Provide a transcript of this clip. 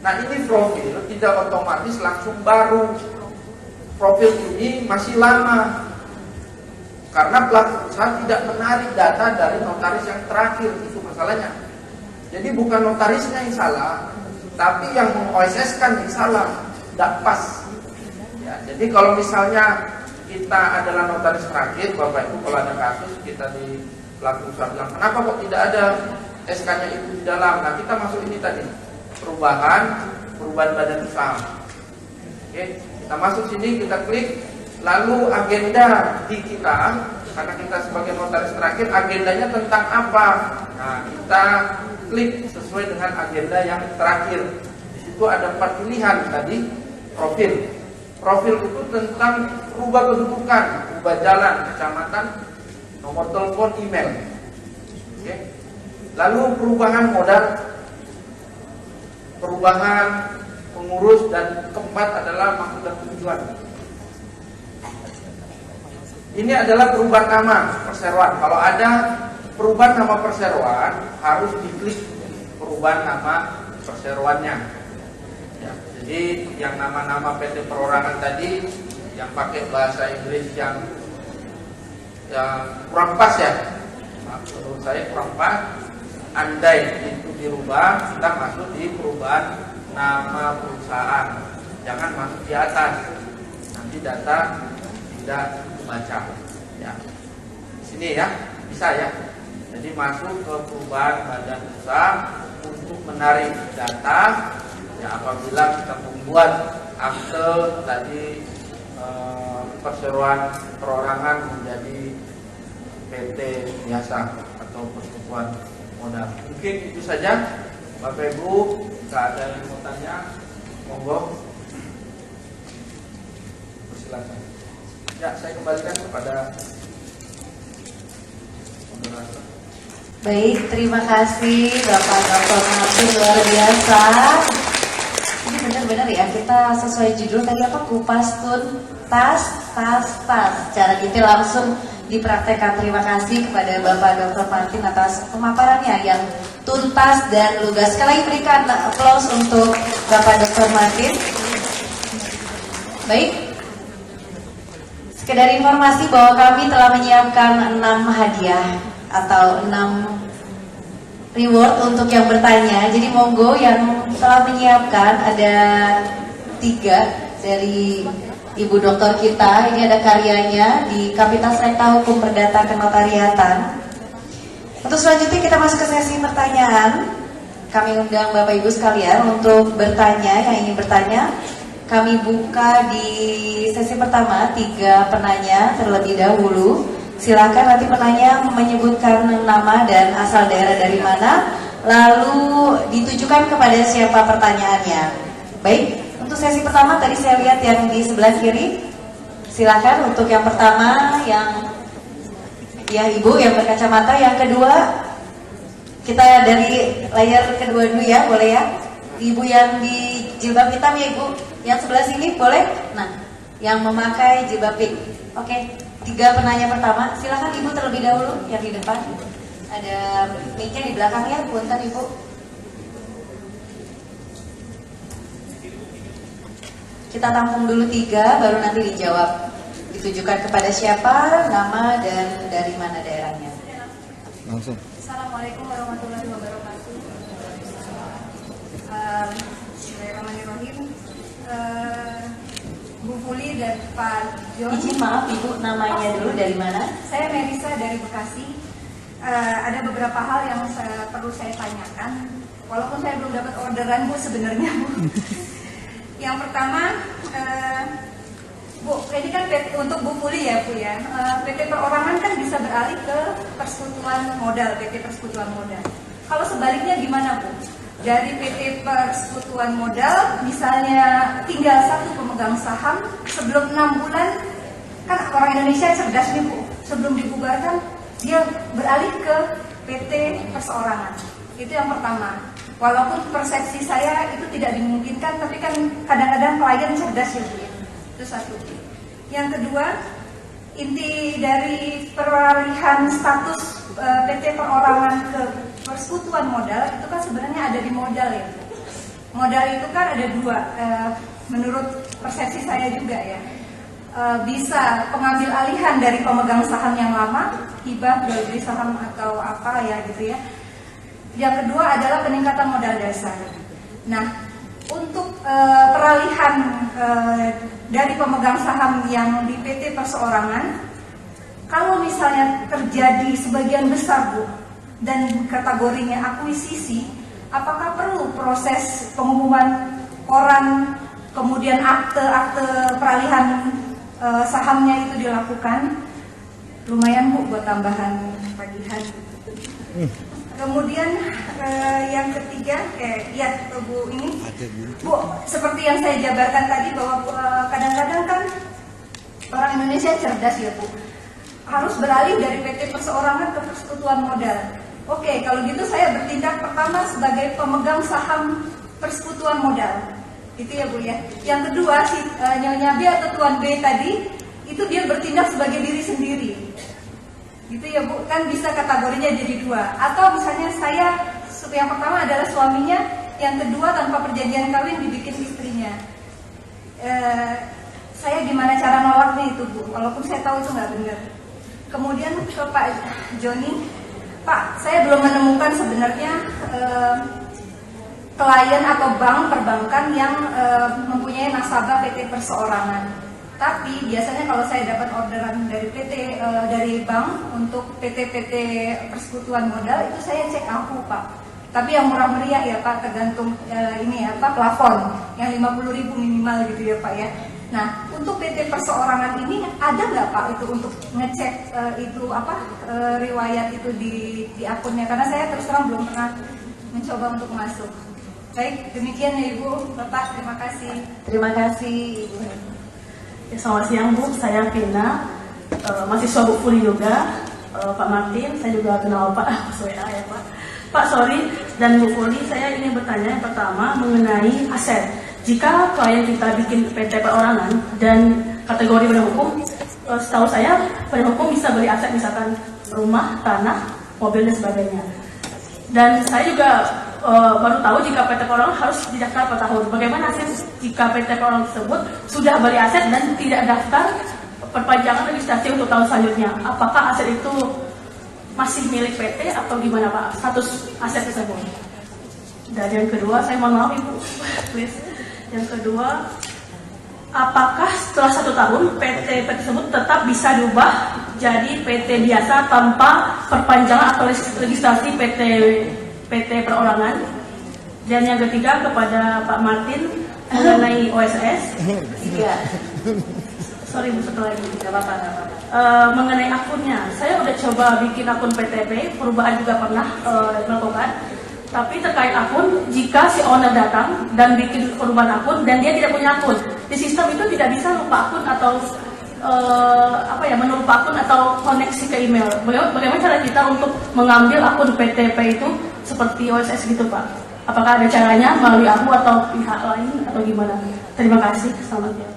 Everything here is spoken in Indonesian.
Nah ini profil tidak otomatis langsung baru. Profil ini masih lama karena pelaku usaha tidak menarik data dari notaris yang terakhir, itu masalahnya. Jadi bukan notarisnya yang salah, tapi yang meng-OSS-kan yang salah, tidak pas. Ya, jadi kalau misalnya kita adalah notaris terakhir, Bapak Ibu, kalau ada kasus kita di pelaku usaha bilang, kenapa kok tidak ada SK-nya itu di dalam? Nah kita masuk ini tadi, perubahan badan usaha. Oke, kita masuk sini, kita klik, lalu agenda di kita, karena kita sebagai notaris terakhir, agendanya tentang apa? Nah kita klik sesuai dengan agenda yang terakhir. Di situ ada 4 pilihan tadi, profil. Profil itu tentang rubah kedudukan, rubah jalan, kecamatan, nomor telepon, email. Oke. Lalu perubahan modal, perubahan pengurus, dan keempat adalah maksud dan tujuan. Ini adalah perubahan nama perseroan. Kalau ada perubahan nama perseroan, harus diklik perubahan nama perseroannya. Ya, jadi yang nama-nama PT perorangan tadi yang pakai bahasa Inggris yang kurang pas ya, menurut saya kurang pas. Andai itu dirubah, kita masuk di perubahan nama perusahaan, jangan masuk di atas, nanti data tidak baca. Ya, di sini ya, bisa ya. Jadi masuk ke perubahan badan usaha untuk menarik data. Ya, apabila kita membuat akte tadi perseroan perorangan menjadi PT biasa atau persekutuan modal. Mungkin itu saja, Bapak Ibu. Jika ada yang mau tanya, monggo, persilakan. Ya, saya kembalikan kepada moderator. Baik, terima kasih Bapak Dr. Martin, luar biasa. Ini benar-benar ya, kita sesuai judul tadi apa, kupas tuntas, tas. Secara detail langsung dipraktekkan. Terima kasih kepada Bapak Dr. Martin atas pemaparannya yang tuntas dan lugas. Sekali lagi berikan aplaus untuk Bapak Dr. Martin. Baik, sekedar informasi bahwa kami telah menyiapkan 6 hadiah atau 6 reward untuk yang bertanya. Jadi monggo yang telah menyiapkan, ada 3 dari Ibu Doktor kita. Ini ada karyanya di Kapitas Rekta Hukum Perdata Kenotariatan. Untuk selanjutnya kita masuk ke sesi pertanyaan. Kami undang Bapak Ibu sekalian untuk bertanya, yang ingin bertanya. Kami buka di sesi pertama 3 penanya terlebih dahulu. Silakan nanti penanya menyebutkan nama dan asal daerah dari mana, lalu ditujukan kepada siapa pertanyaannya. Baik, untuk sesi pertama tadi saya lihat yang di sebelah kiri. Silakan untuk yang pertama, yang ya Ibu yang berkacamata. Yang kedua, kita dari layar kedua dulu ya, boleh ya. Ibu yang di jilbab hitam ya Ibu. Yang sebelah sini boleh. Nah, yang memakai jilbab pink. Oke. 3 penanya pertama, silakan Ibu terlebih dahulu yang di depan. Ada mic-nya di belakang ya, punten Ibu. Kita tampung dulu 3, baru nanti dijawab. Ditujukan kepada siapa, nama, dan dari mana daerahnya. Langsung. Assalamualaikum warahmatullahi wabarakatuh. Bismillahirrahmanirrahim. Bu Fuli dan Pak John. Izin maaf Ibu, namanya dulu dari mana? Saya Melisa dari Bekasi. Ada beberapa hal yang perlu saya tanyakan, walaupun saya belum dapat orderan Bu sebenarnya Bu. Yang pertama, Bu, ini kan untuk Bu Fuli ya Bu ya. PT perorangan kan bisa beralih ke persekutuan modal, PT persekutuan modal. Kalau sebaliknya gimana Bu? Dari PT persekutuan modal, misalnya tinggal 1 pemegang saham, sebelum 6 bulan, kan orang Indonesia cerdas nih Bu, sebelum dibubarkan, dia beralih ke PT perseorangan. Itu yang pertama. Walaupun persepsi saya itu tidak dimungkinkan, tapi kan kadang-kadang klien cerdas ya Bu. Itu 1. Yang kedua, inti dari peralihan status PT perorangan ke persekutuan modal itu kan sebenarnya ada di modal ya. modal itu kan ada dua, menurut persepsi saya juga ya. Bisa pengambil alihan dari pemegang saham yang lama, hibah, jual beli saham atau apa ya gitu ya. Yang kedua adalah peningkatan modal dasar. Nah, untuk peralihan dari pemegang saham yang di PT perseorangan, kalau misalnya terjadi sebagian besar Bu, dan kategorinya akuisisi, apakah perlu proses pengumuman koran, kemudian akte peralihan sahamnya itu dilakukan? Lumayan Bu buat tambahan tagihan. Kemudian yang ketiga, Bu ini, Bu, seperti yang saya jabarkan tadi bahwa kadang-kadang kan orang Indonesia cerdas ya Bu, harus beralih dari PT perseorangan ke persekutuan modal. Oke, kalau gitu saya bertindak pertama sebagai pemegang saham persekutuan modal. Itu ya Bu ya. Yang kedua, si Nyonya B atau Tuan B tadi, itu dia bertindak sebagai diri sendiri. Gitu ya Bu, kan bisa kategorinya jadi dua. Atau misalnya saya, yang pertama adalah suaminya, yang kedua tanpa perjanjian kawin dibikin istrinya. Saya gimana cara nolaknya itu Bu, walaupun saya tahu itu nggak benar. Kemudian ke Pak Joni, Pak, saya belum menemukan sebenarnya klien atau bank perbankan yang mempunyai nasabah PT perseorangan. Tapi biasanya kalau saya dapat orderan dari PT dari bank untuk PT persekutuan modal, itu saya cek aku Pak. Tapi yang murah meriah ya Pak, tergantung ini ya Pak, plafon yang 50.000 minimal gitu ya Pak ya. Nah, untuk PT perseorangan ini ada nggak Pak itu untuk ngecek itu riwayat itu di akunnya? Karena saya terus terang belum pernah mencoba untuk masuk. Baik, demikian ya Ibu, Bapak, terima kasih. Terima kasih Ibu. Ya, selamat siang Bu, saya Vina, mahasiswa Bu Fuli juga. Pak Martin, saya juga kenal Pak WA ya Pak. Pak sorry, dan Bu Fuli, saya ingin bertanya yang pertama mengenai aset. Jika klien kita bikin PT perorangan dan kategori badan hukum, setahu saya badan hukum bisa beli aset misalkan rumah, tanah, mobil dan sebagainya. Dan saya juga baru tahu jika PT perorangan harus didaftar per tahun. Bagaimana hasil jika PT perorangan tersebut sudah beli aset dan tidak daftar perpanjangan registrasi untuk tahun selanjutnya? Apakah aset itu masih milik PT atau gimana Pak status aset tersebut? Dan yang kedua, saya mohon maaf Ibu, please. Yang kedua, apakah setelah 1 tahun PT tersebut tetap bisa diubah jadi PT biasa tanpa perpanjangan atau registrasi PT perorangan? Dan yang ketiga kepada Pak Martin mengenai OSS. Iya. Sorry Bu, satu lagi. Gak apa-apa. Mengenai akunnya, saya udah coba bikin akun PTP, perubahan juga pernah melakukan. Tapi terkait akun, jika si owner datang dan bikin perubahan akun dan dia tidak punya akun, di sistem itu tidak bisa lupa akun atau menutup akun atau koneksi ke email. Bagaimana cara kita untuk mengambil akun PTP itu seperti OSS gitu Pak? Apakah ada caranya melalui aku atau pihak lain atau gimana? Terima kasih. Selamat ya.